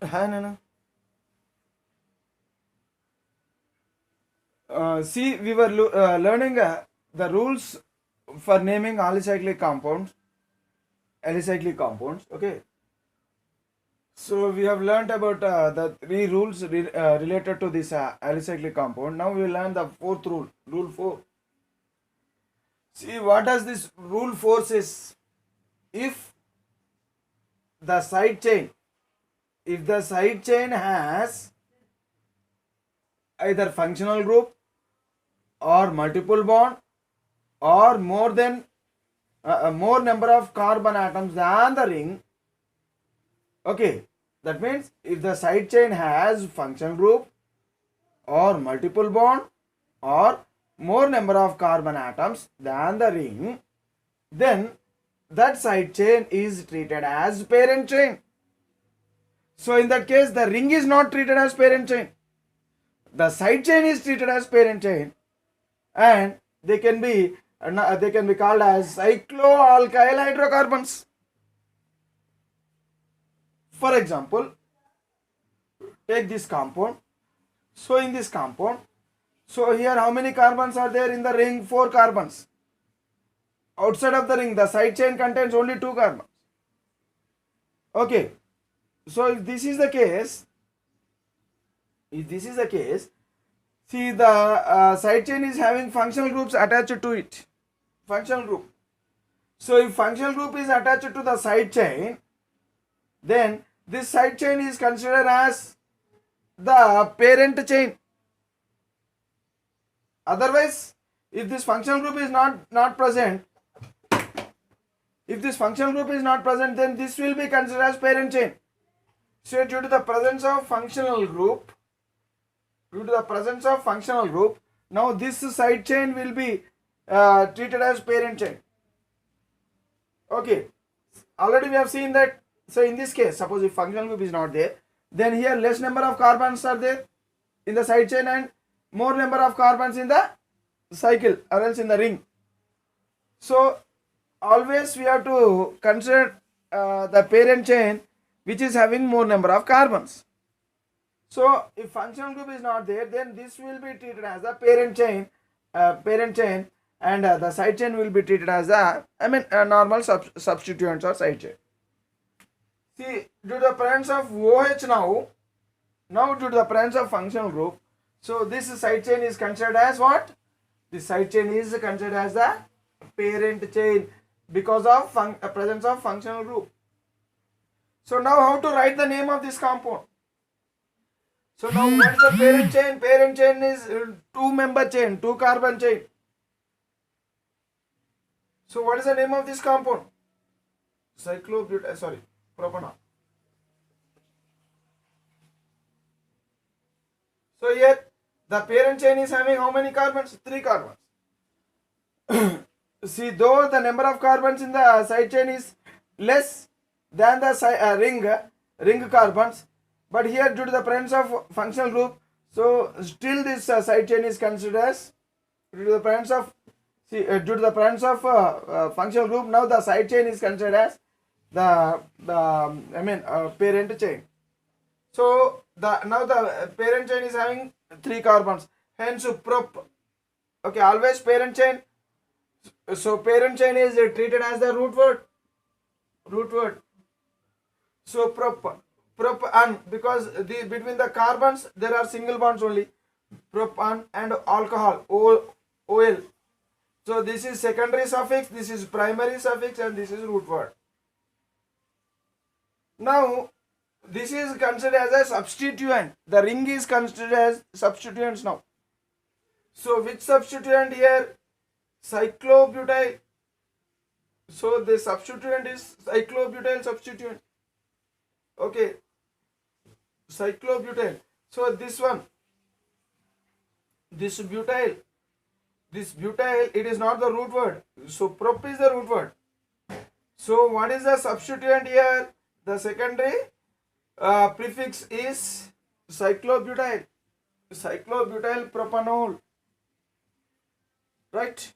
Hi, Nana. See, we were learning the rules for naming alicyclic compounds. Alicyclic compounds. Okay. So we have learned about the three rules related to this alicyclic compound. Now we learn the fourth rule. Rule four. See, what does this rule four says? If the side chain, if the side chain has either functional group or multiple bond or more number of carbon atoms than the ring. Okay, that means if the side chain has functional group or multiple bond or more number of carbon atoms than the ring, then that side chain is treated as parent chain. So in that case, the ring is not treated as parent chain. The side chain is treated as parent chain, and they can be called as cycloalkyl hydrocarbons. For example, take this compound. So in this compound, so here how many carbons are there in the ring? 4 carbons. Outside of the ring, the side chain contains only 2 carbons. Okay. So if this is the case, see the side chain is having functional groups attached to it. Functional group. So if functional group is attached to the side chain, then this side chain is considered as the parent chain. Otherwise, if this functional group is not present, then this will be considered as parent chain. So due to the presence of functional group, now this side chain will be treated as parent chain. Okay, already we have seen that. So in this case, suppose if functional group is not there, then here less number of carbons are there in the side chain and more number of carbons in the cycle or else in the ring. So always we have to consider the parent chain which is having more number of carbons. So if functional group is not there, then this will be treated as a parent chain, and the side chain will be treated as normal substituents or side chain. See, due to the presence of OH now due to the presence of functional group, so this side chain is considered as what? This side chain is considered as the parent chain because of presence of functional group. So now how to write the name of this compound? So now what is the parent chain? Parent chain is 2-member chain, 2-carbon chain. So what is the name of this compound? Propanol. So here the parent chain is having how many carbons? 3 carbons. See, though the number of carbons in the side chain is less than the ring carbons, but here due to the presence of functional group, so still this side chain is considered as due to the presence of functional group. Now the side chain is considered as the parent chain. So now the parent chain is having 3 carbons. Hence prop. Okay, always parent chain. So parent chain is treated as the root word. So propan, because between the carbons there are single bonds only. Propan and alcohol, OL. So this is secondary suffix, this is primary suffix, and this is root word. Now this is considered as a substituent. The ring is considered as substituents now. So which substituent here? Cyclobutyl. So the substituent is cyclobutyl substituent. Okay, cyclobutyl. So this butyl, it is not the root word. So prop is the root word. So what is the substituent here? The secondary prefix is cyclobutyl propanol. Right?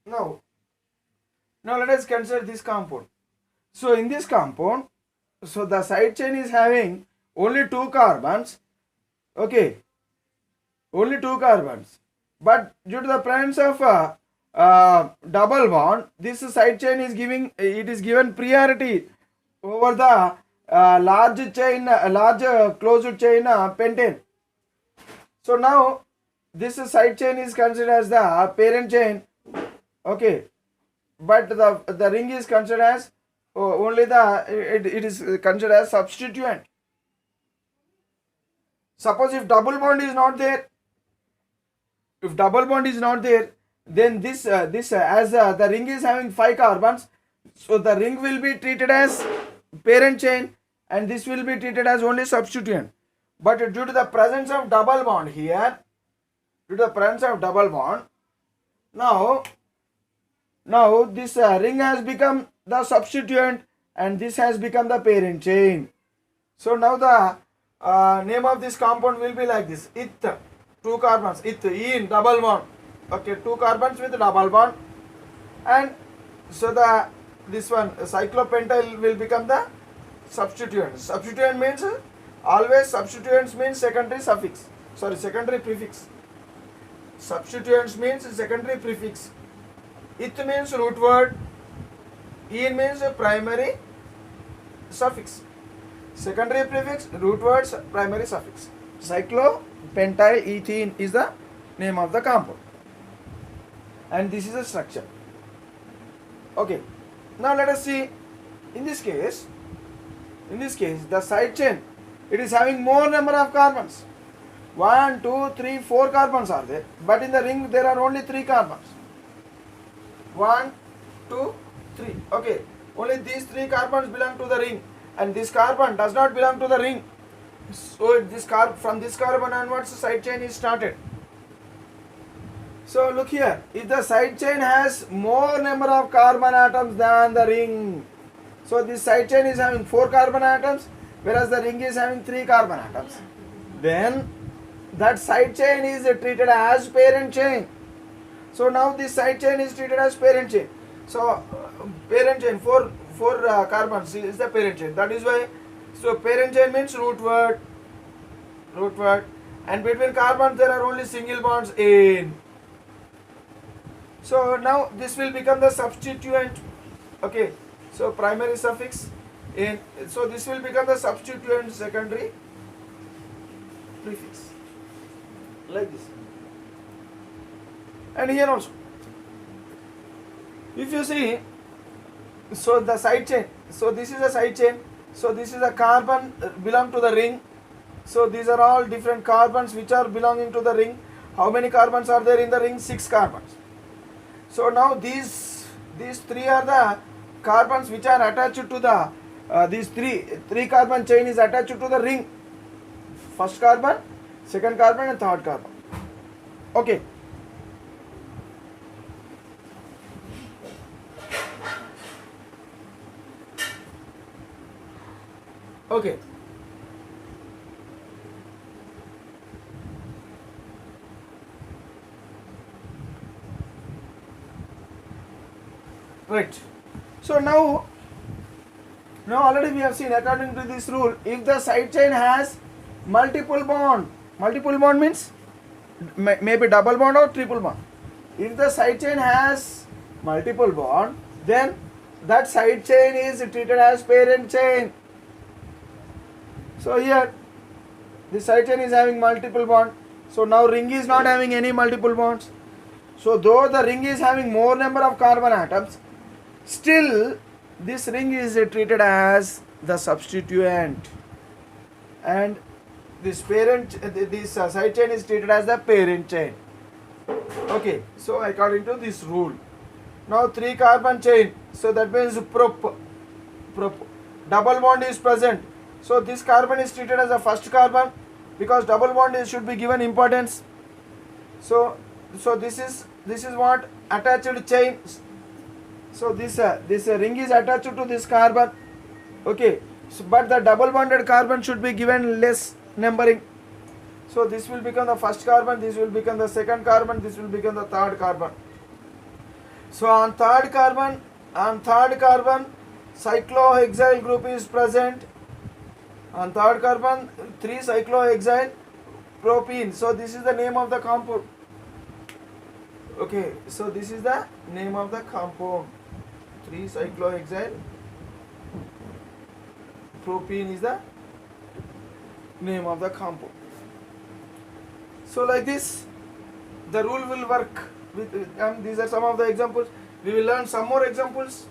Now let us consider this compound. So in this compound, so the side chain is having only two carbons, okay, only two carbons, but due to the presence of double bond, this side chain is given priority over the large chain, large closed chain pentane. So now this side chain is considered as the parent chain, okay, but the ring is considered as only it is considered as substituent. Suppose if double bond is not there, then this as the ring is having 5 carbons, so the ring will be treated as parent chain and this will be treated as only substituent. But due to the presence of double bond here, now this ring has become the substituent and this has become the parent chain. So now the name of this compound will be like this: ith, 2 carbons, ene, double bond, okay, 2 carbons with double bond, and so this one cyclopentyl will become the substituent. Substituent means always substituents means secondary prefix. Substituents means secondary prefix. Ith means root word, en means primary suffix. Secondary prefix, root words, primary suffix. Cyclopentyl ethene is the name of the compound, and this is a structure. Okay, now let us see. In this case the side chain, it is having more number of carbons. 1, 2, 3, 4 carbons are there, but in the ring there are only 3 carbons. 1, 2, 3. Okay, only these 3 carbons belong to the ring, and this carbon does not belong to the ring. So from this carbon onwards, the side chain is started. So look here, if the side chain has more number of carbon atoms than the ring, so this side chain is having 4 carbon atoms, whereas the ring is having 3 carbon atoms, then that side chain is treated as parent chain. So now this side chain is treated as parent chain. So parent chain, 4 carbons is the parent chain. That is why, so parent chain means root word, and between carbons there are only single bonds in. So now this will become the substituent. Okay, so primary suffix in, so this will become the substituent secondary prefix, like this. And here also, if you see, so the side chain, so this is a side chain, so this is a carbon belong to the ring. So these are all different carbons which are belonging to the ring. How many carbons are there in the ring? 6 carbons. So now these 3 are the carbons which are attached to the these three carbon chain is attached to the ring. First carbon, second carbon, and third carbon. Okay. Okay. Right. So now already we have seen, according to this rule, if the side chain has multiple bond means maybe double bond or triple bond. If the side chain has multiple bond, then that side chain is treated as parent chain. So here this side chain is having multiple bond. So now ring is not having any multiple bonds. So though the ring is having more number of carbon atoms, still this ring is treated as the substituent, and this side chain is treated as the parent chain. Okay, so according to this rule, now 3 carbon chain, so that means prop double bond is present. So this carbon is treated as the first carbon because double bond should be given importance. So this is what attached chain. So this ring is attached to this carbon. Okay, so, but the double bonded carbon should be given less numbering. So this will become the first carbon, this will become the second carbon, this will become the third carbon. So on third carbon cyclohexyl group is present. On third carbon 3 cyclohexyl propene. So this is the name of the compound. Okay, so this is the name of the compound. 3 cyclohexyl propene is the name of the compound. So like this the rule will work with, and these are some of the examples. We will learn some more examples.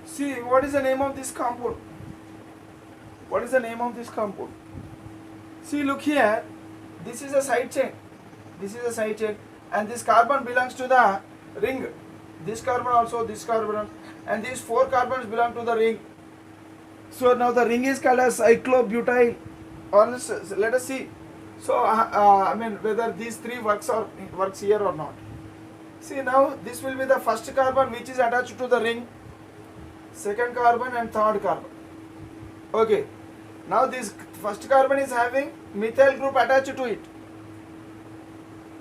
See, what is the name of this compound? What is the name of this compound? See, look here. This is a side chain. This is a side chain, and this carbon belongs to the ring. This carbon also, this carbon, and these 4 carbons belong to the ring. So now the ring is called as cyclobutyl. Or let us see. So I mean whether these 3 works here or not. See, now this will be the first carbon which is attached to the ring, second carbon and third carbon. Okay, now this first carbon is having methyl group attached to it.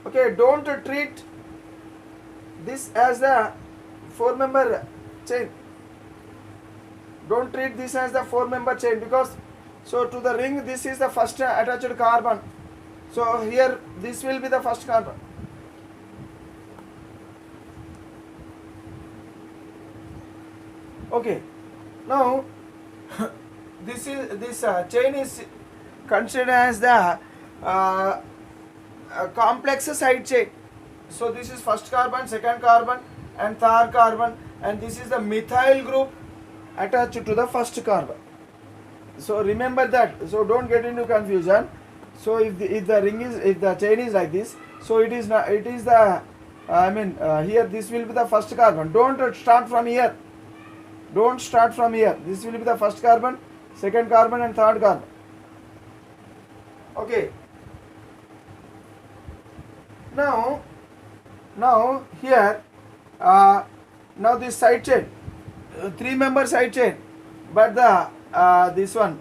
Okay, don't treat this as the 4-member chain. Don't treat this as the 4-member chain, because so to the ring this is the first attached carbon. So here this will be the first carbon. Okay, now this chain is considered as the complex side chain. So this is first carbon, second carbon and third carbon, and this is the methyl group attached to the first carbon. So remember that. So don't get into confusion. So if the chain is like this, so it is the here this will be the first carbon. Don't start from here. Don't start from here. This will be the first carbon, second carbon and third carbon. Okay. Now here now this side chain, 3-member side chain, but the this one,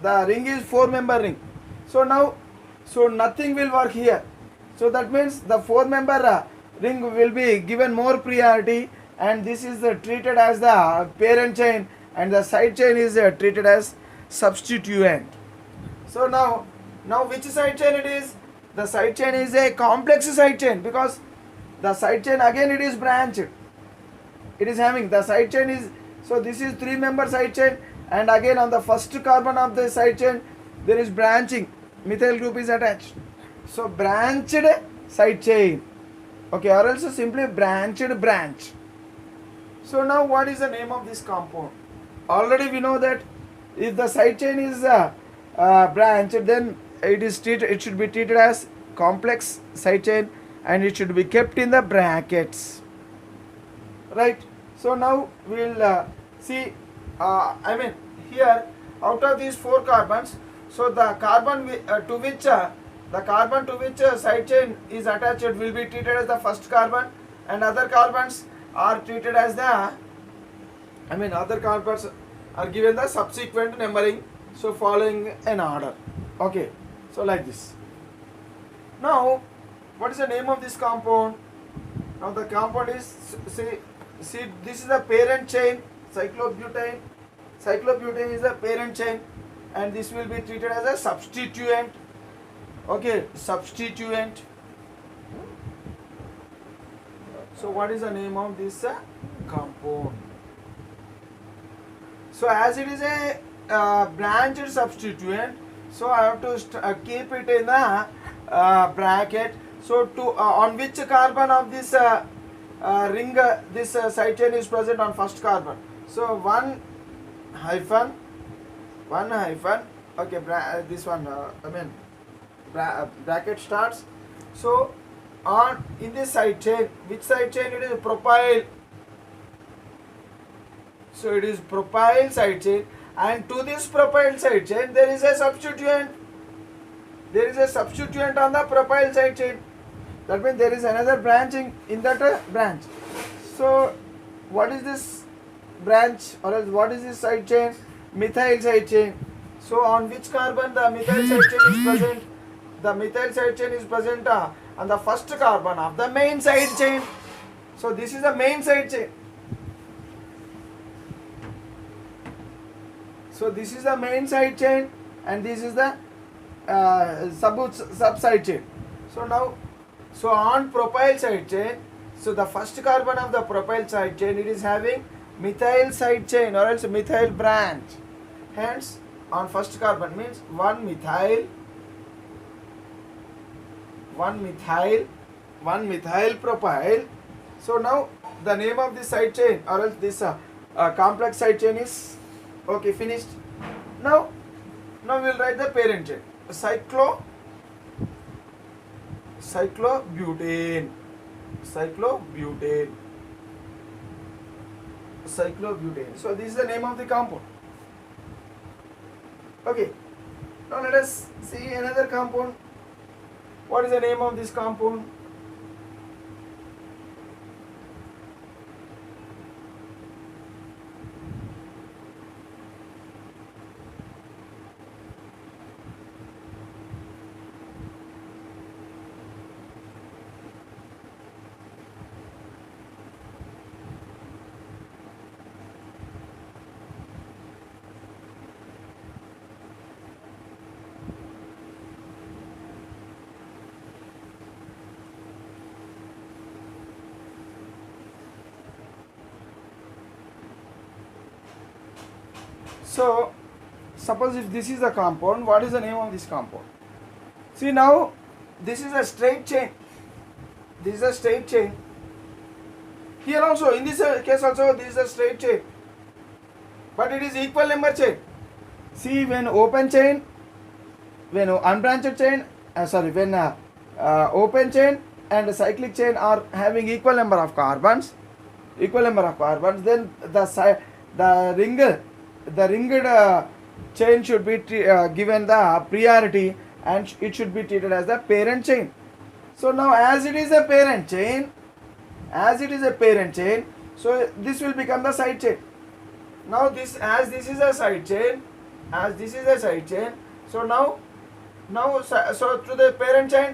the ring is 4-member ring. So now nothing will work here. So that means the 4-member ring will be given more priority, and this is treated as the parent chain, and the side chain is treated as substituent. So now which side chain it is? The side chain is a complex side chain, because the side chain again it is branched. It is having the side chain is, so this is 3-member side chain, and again on the first carbon of the side chain there is branching, methyl group is attached. So branched side chain. Okay, or else simply branched branch. So now what is the name of this compound? Already we know that if the side chain is branched, then it should be treated as complex side chain, and it should be kept in the brackets, right? So now we will see, here out of these 4 carbons, so the carbon to which side chain is attached will be treated as the first carbon, and other carbons are treated as the other carbons are given the subsequent numbering, so following an order. Okay, so like this. Now what is the name of this compound? Now the compound is, see this is the parent chain, cyclobutane. Cyclobutane is the parent chain, and this will be treated as a substituent. Okay, substituent. So what is the name of this compound? So as it is a branched substituent, so I have to keep it in the bracket. So on which carbon of this ring this side chain is present? On first carbon. So 1 hyphen. Okay, this one bracket starts. So in this side chain, which side chain it is? Propyl. So it is propyl side chain, and to this propyl side chain there is a substituent. There is a substituent on the propyl side chain. That means there is another branching in that branch. So what is this branch, or else what is this side chain? Methyl side chain. So on which carbon the methyl side chain is present? The methyl side chain is present on the first carbon of the main side chain. So this is the main side chain. So this is the main side chain and this is the sub side chain. So now, so on propyl side chain, so the first carbon of the propyl side chain, it is having methyl side chain or else methyl branch. Hence on first carbon means one methyl propyl. So now the name of this side chain or else this complex side chain is okay, finished. Now we'll write the parent chain. Cyclobutane. So this is the name of the compound. Okay. Now let us see another compound. What is the name of this compound? So suppose if this is the compound, what is the name of this compound? See now, this is a straight chain. This is a straight chain. Here also, in this case also, this is a straight chain. But it is equal number chain. See, when open chain, when unbranched chain, when open chain and cyclic chain are having equal number of carbons, then the ringed chain should be given the priority and it should be treated as the parent chain. So now as it is a parent chain, so this will become the side chain. Now this, as this is a side chain, so now so to the parent chain